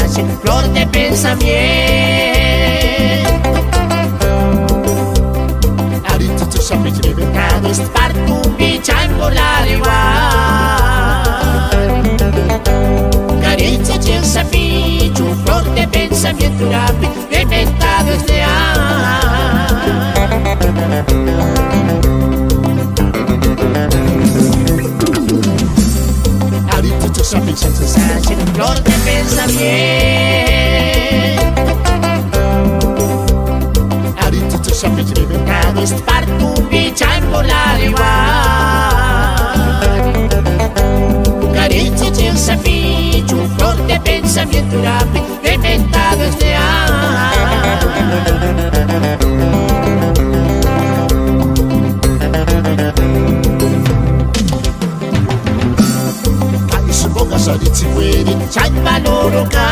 mensaje, flor de pensamiento. Ahorita tu sabes mi mercado es parto un bichan por la igual. Caricia quien sabe, tu flor de pensamiento rápido, inventado es real. Ahorita tu sabes el mensaje, flor de pensamiento. Ahorita tu sabes mi mercado es parto un bichan por la igual. Caricia quien sabe, tu flor de pensamiento rápido, inventado es real. Saritsi puede chan valoroka.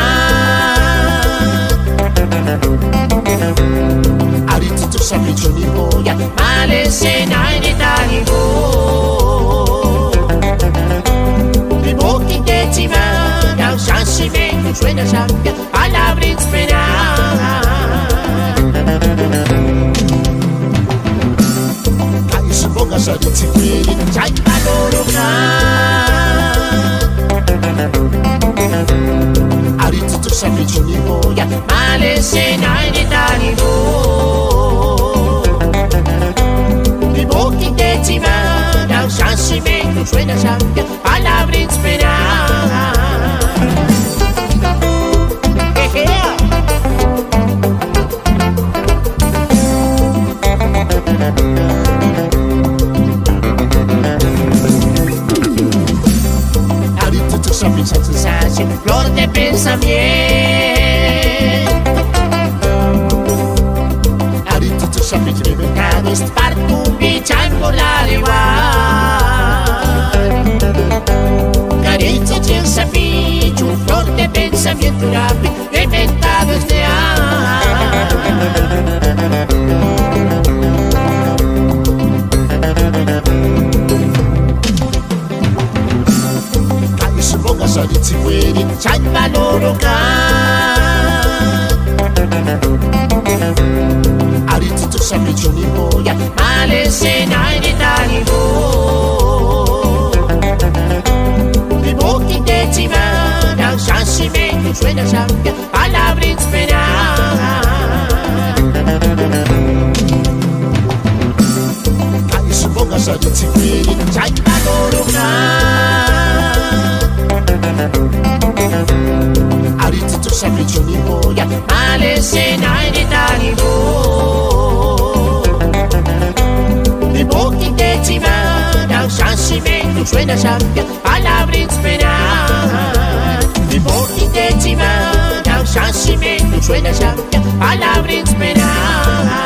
Ahorita tu sabes yo ni voy a mal escena en Italia. Mi boca intensiva, shanshimento suena champia, palabra inspirada. Cae su boca saritsi puede chan valoroka. Ahorita tu sabes yo ni voy a mal escena en Italia. Mi boca intensiva, shanshimento suena champia, palabra inspirada. Ahorita tu sabes el mensaje, flor de pensamiento. Ahorita tu sabes mi mercado es parto un bichan por la igual. Caricia quien sabe, tu flor de pensamiento rápido, inventado es real. Cae su boca saritsi puede chan valoroka. Ahorita tu sabes yo ni voy a mal escena en Italia. Mi boca intensiva, shanshimento suena champia, palabra inspirada. Cae su boca saritsi puede chan valoroka. Ahorita tu sabes yo ni voy a mal escena en Italia. Mi boca intensiva, shanshimento suena champia, palabra inspirada. Mi boca intensiva, shanshimento suena champia, palabra inspirada.